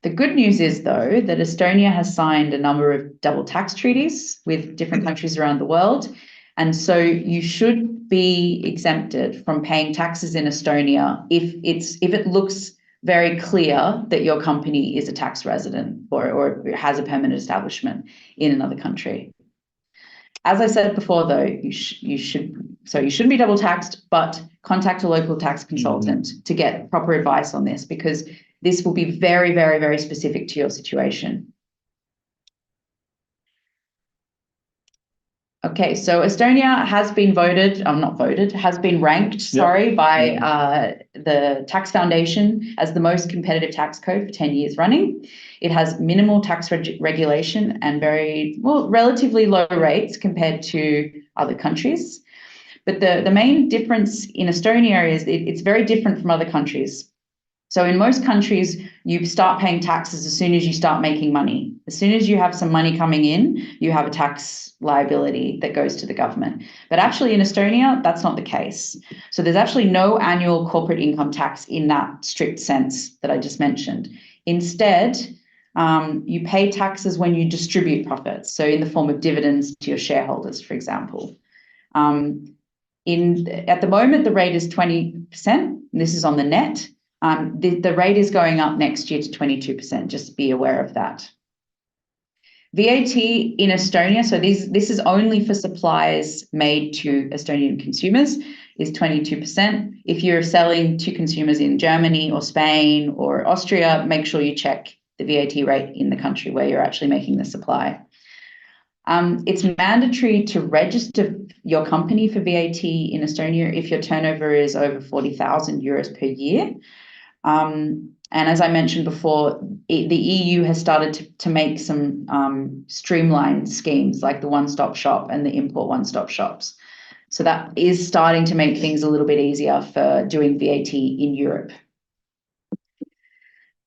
The good news is, though, that Estonia has signed a number of double tax treaties with different countries around the world. And so you should be exempted from paying taxes in Estonia if it looks very clear that your company is a tax resident or has a permanent establishment in another country. As I said before, though, you shouldn't be double taxed, but contact a local tax consultant to get proper advice on this, because this will be very, very, very specific to your situation. Okay, so Estonia has been ranked, by the Tax Foundation as the most competitive tax code for 10 years running. It has minimal tax regulation and relatively low rates compared to other countries. But the main difference in Estonia is it's very different from other countries. So in most countries, you start paying taxes as soon as you start making money. As soon as you have some money coming in, you have a tax liability that goes to the government. But actually in Estonia, that's not the case. So there's actually no annual corporate income tax in that strict sense that I just mentioned. Instead, you pay taxes when you distribute profits. So in the form of dividends to your shareholders, for example. At the moment, the rate is 20%. This is on the net. The rate is going up next year to 22%. Just be aware of that. VAT in Estonia, so this is only for supplies made to Estonian consumers, is 22%. If you're selling to consumers in Germany or Spain or Austria, make sure you check the VAT rate in the country where you're actually making the supply. It's mandatory to register your company for VAT in Estonia if your turnover is over 40,000 euros per year. And as I mentioned before, the EU has started to make some streamlined schemes like the one-stop shop and the import one-stop shops. So that is starting to make things a little bit easier for doing VAT in Europe.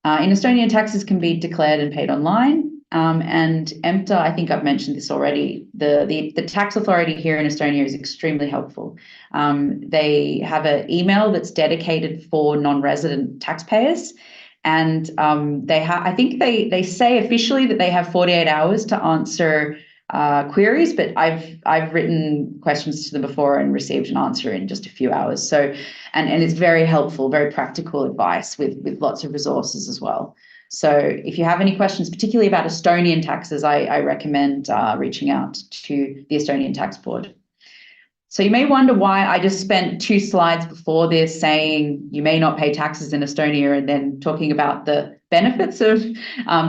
In Estonia, taxes can be declared and paid online. And EMTA, I think I've mentioned this already, the tax authority here in Estonia is extremely helpful. They have an email that's dedicated for non-resident taxpayers. And I think they say officially that they have 48 hours to answer queries, but I've written questions to them before and received an answer in just a few hours. So, and it's very helpful, very practical advice with lots of resources as well. So if you have any questions, particularly about Estonian taxes, I recommend reaching out to the Estonian Tax Board. So you may wonder why I just spent 2 slides before this saying you may not pay taxes in Estonia and then talking about the benefits of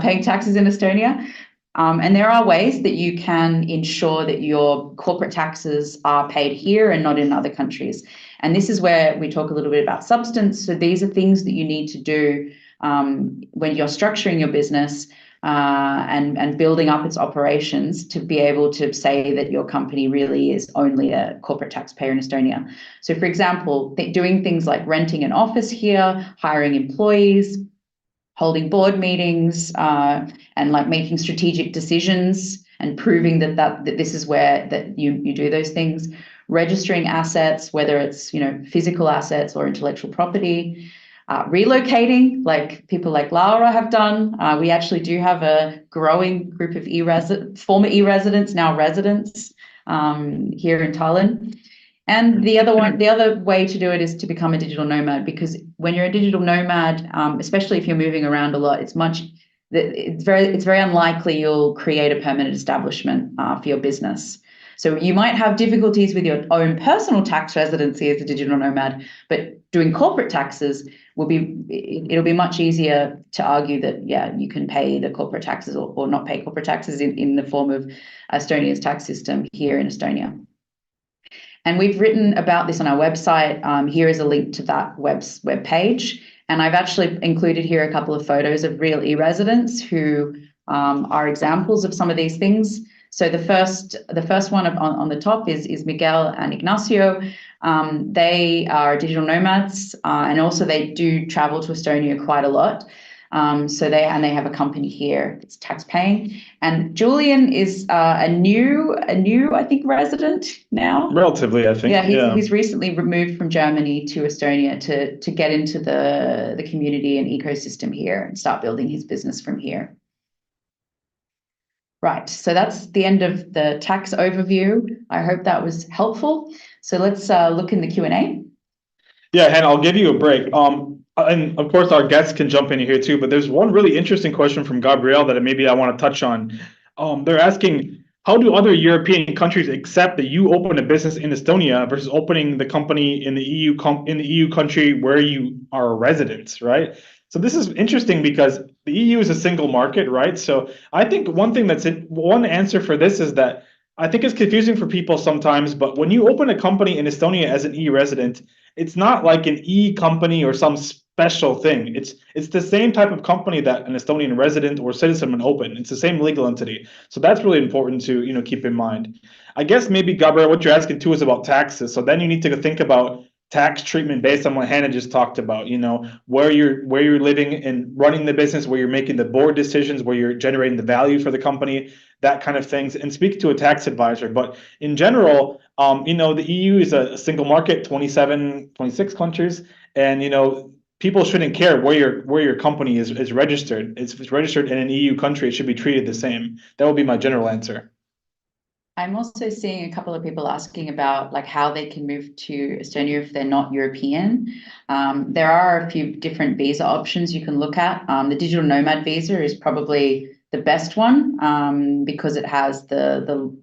paying taxes in Estonia. And there are ways that you can ensure that your corporate taxes are paid here and not in other countries. And this is where we talk a little bit about substance. So these are things that you need to do when you're structuring your business and building up its operations to be able to say that your company really is only a corporate taxpayer in Estonia. So, for example, doing things like renting an office here, hiring employees, holding board meetings, and like making strategic decisions and proving that this is where that you do those things, registering assets, whether it's physical assets or intellectual property. Relocating, like people like Laura have done. We actually do have a growing group of former e-residents, now residents here in Tallinn. And the other way to do it is to become a digital nomad, because when you're a digital nomad, especially if you're moving around a lot, it's very unlikely you'll create a permanent establishment for your business. So you might have difficulties with your own personal tax residency as a digital nomad, but doing corporate taxes it'll be much easier to argue that, yeah, you can pay the corporate taxes or not pay corporate taxes in the form of Estonia's tax system here in Estonia. And we've written about this on our website. Here is a link to that web page. And I've actually included here a couple of photos of real e-residents who are examples of some of these things. So the first one on the top is Miguel and Ignacio. They are digital nomads, and also they do travel to Estonia quite a lot. So they have a company here that's tax paying. And Julian is a new I think resident now. Relatively, I think. Yeah, he's recently moved from Germany to Estonia to get into the community and ecosystem here and start building his business from here. Right, so that's the end of the tax overview. I hope that was helpful. So let's look in the Q&A. Yeah, Hannah, I'll give you a break. And of course, our guests can jump in here too, but there's one really interesting question from Gabrielle that maybe I want to touch on. They're asking, how do other European countries accept that you open a business in Estonia versus opening the company in the EU country where you are a resident, right? So this is interesting because the EU is a single market, right? So I think one answer for this is that I think it's confusing for people sometimes, but when you open a company in Estonia as an e-resident, it's not like an e-company or some special thing. It's the same type of company that an Estonian resident or citizen would open. It's the same legal entity. So that's really important to keep in mind. I guess maybe, Gabriel, what you're asking too is about taxes. So then you need to think about tax treatment based on what Hannah just talked about, where you're living and running the business, where you're making the board decisions, where you're generating the value for the company, that kind of things, and speak to a tax advisor. But in general, the EU is a single market, 26 countries, and people shouldn't care where your company is registered. If it's registered in an EU country, it should be treated the same. That would be my general answer. I'm also seeing a couple of people asking about like how they can move to Estonia if they're not European. There are a few different visa options you can look at. The digital nomad visa is probably the best one because it has the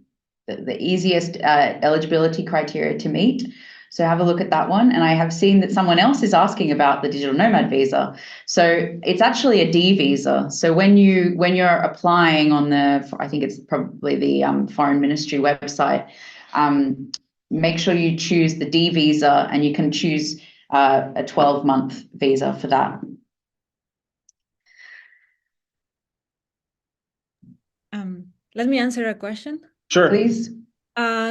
easiest eligibility criteria to meet. So have a look at that one. And I have seen that someone else is asking about the digital nomad visa. So it's actually a D visa. So when you're applying on I think it's probably the Foreign Ministry website, make sure you choose the D visa, and you can choose a 12-month visa for that. Let me answer a question. Sure. Please.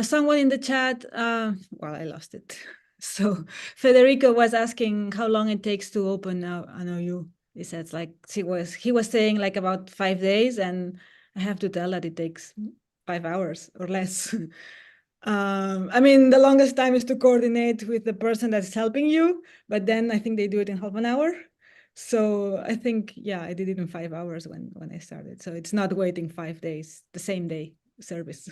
Someone in the chat, well, I lost it. So Federico was asking how long it takes to open. I know he said like he was saying like about 5 days, and I have to tell that it takes 5 hours or less. I mean, the longest time is to coordinate with the person that's helping you, but then I think they do it in half an hour. So I think, yeah, I did it in 5 hours when I started. So it's not waiting 5 days, the same day. service.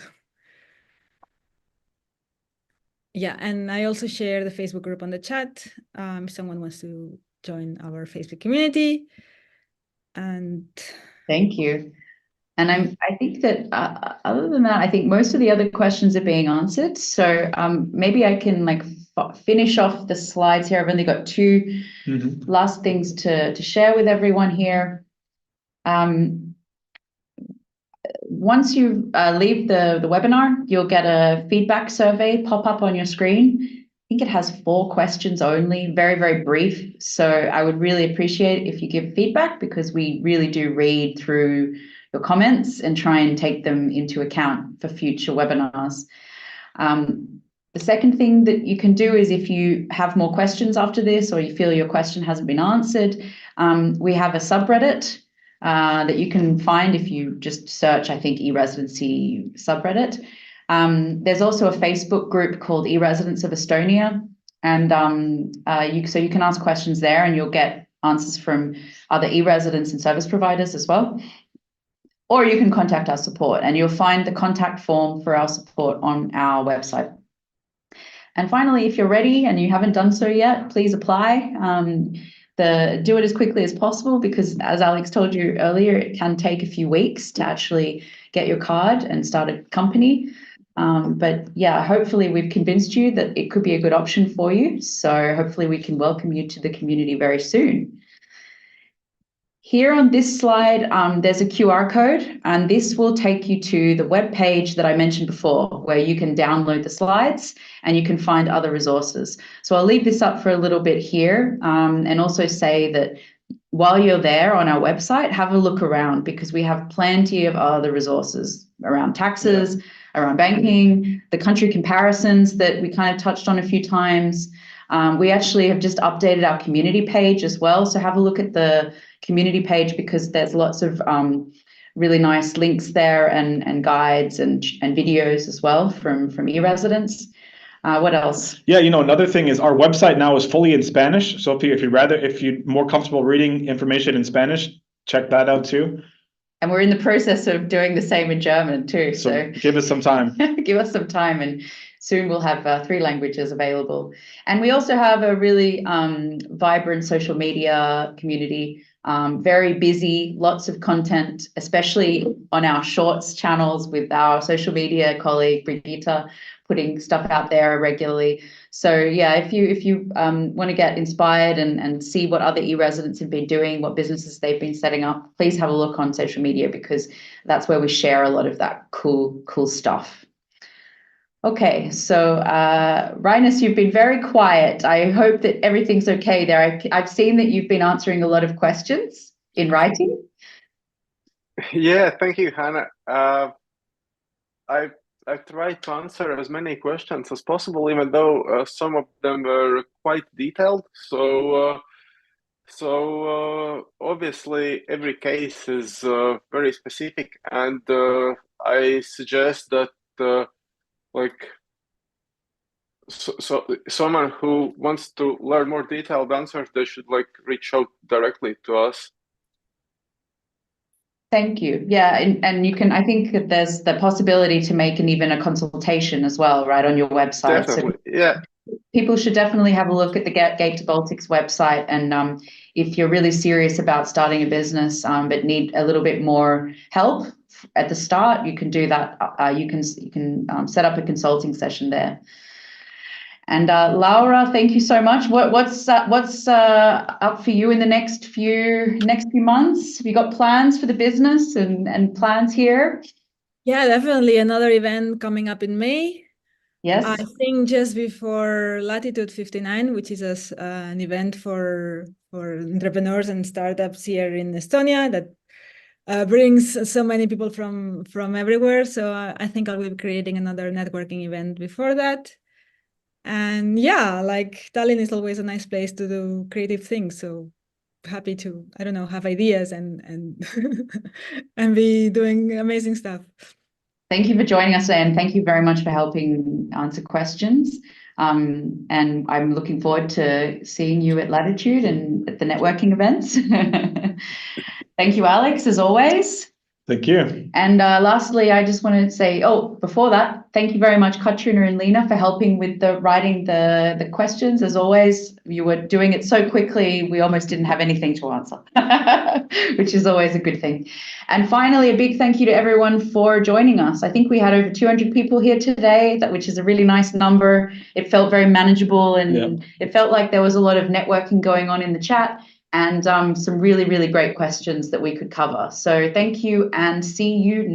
Yeah, and I also share the Facebook group on the chat. If someone wants to join our Facebook community. And thank you. And I think that other than that, I think most of the other questions are being answered. So maybe I can like finish off the slides here. I've only got two last things to share with everyone here. Once you leave the webinar, you'll get a feedback survey pop up on your screen. I think it has 4 questions only, very, very brief. So I would really appreciate it if you give feedback, because we really do read through your comments and try and take them into account for future webinars. The second thing that you can do is, if you have more questions after this, or you feel your question hasn't been answered, we have a subreddit that you can find if you just search, I think, eResidency subreddit. There's also a Facebook group called eResidents of Estonia, and so you can ask questions there, and you'll get answers from other eResidents and service providers as well. Or you can contact our support, and you'll find the contact form for our support on our website. And finally, if you're ready and you haven't done so yet, please apply. Do it as quickly as possible, because as Alex told you earlier, it can take a few weeks to actually get your card and start a company. But yeah, hopefully we've convinced you that it could be a good option for you. So hopefully we can welcome you to the community very soon. Here on this slide, there's a QR code, and this will take you to the web page that I mentioned before, where you can download the slides and you can find other resources. So I'll leave this up for a little bit here, and also say that while you're there on our website, have a look around, because we have plenty of other resources around taxes, around banking, the country comparisons that we kind of touched on a few times. We actually have just updated our community page as well. So have a look at the community page, because there's lots of really nice links there, and guides and videos as well from eResidents. What else? Yeah, another thing is our website now is fully in Spanish. So if you're more comfortable reading information in Spanish, check that out too. And we're in the process of doing the same in German too. So give us some time. Give us some time, and soon we'll have 3 languages available. And we also have a really vibrant social media community, very busy, lots of content, especially on our shorts channels with our social media colleague, Brigitte, putting stuff out there regularly. So yeah, if you want to get inspired and see what other eResidents have been doing, what businesses they've been setting up, please have a look on social media, because that's where we share a lot of that cool stuff. Okay, so Reinis, you've been very quiet. I hope that everything's okay there. I've seen that you've been answering a lot of questions in writing. Yeah, thank you, Hannah. I tried to answer as many questions as possible, even though some of them were quite detailed. So obviously every case is very specific, and I suggest that so someone who wants to learn more detailed answers, they should reach out directly to us. Thank you. Yeah, and you can, I think that there's the possibility to make even a consultation as well, right, on your website. Definitely, so yeah. People should definitely have a look at the Gate to Baltics website, and if you're really serious about starting a business but need a little bit more help at the start, you can do that. You can set up a consulting session there. And Laura, thank you so much. What's up for you in the next few months? Have you got plans for the business and plans here? Yeah, definitely another event coming up in May. Yes. I think just before Latitude 59, which is an event for entrepreneurs and startups here in Estonia that brings so many people from everywhere. So I think I'll be creating another networking event before that. And yeah, Tallinn is always a nice place to do creative things. So happy to, I don't know, have ideas and and be doing amazing stuff. Thank you for joining us, and thank you very much for helping answer questions. And I'm looking forward to seeing you at Latitude and at the networking events. Thank you, Alex, as always. Thank you. And lastly, I just wanted to say, before that, thank you very much, Katrina and Lena, for helping with writing the questions. As always, you were doing it so quickly, we almost didn't have anything to answer, which is always a good thing. And finally, a big thank you to everyone for joining us. I think we had over 200 people here today, which is a really nice number. It felt very manageable, and it felt like there was a lot of networking going on in the chat, and some really, really great questions that we could cover. So thank you, and see you next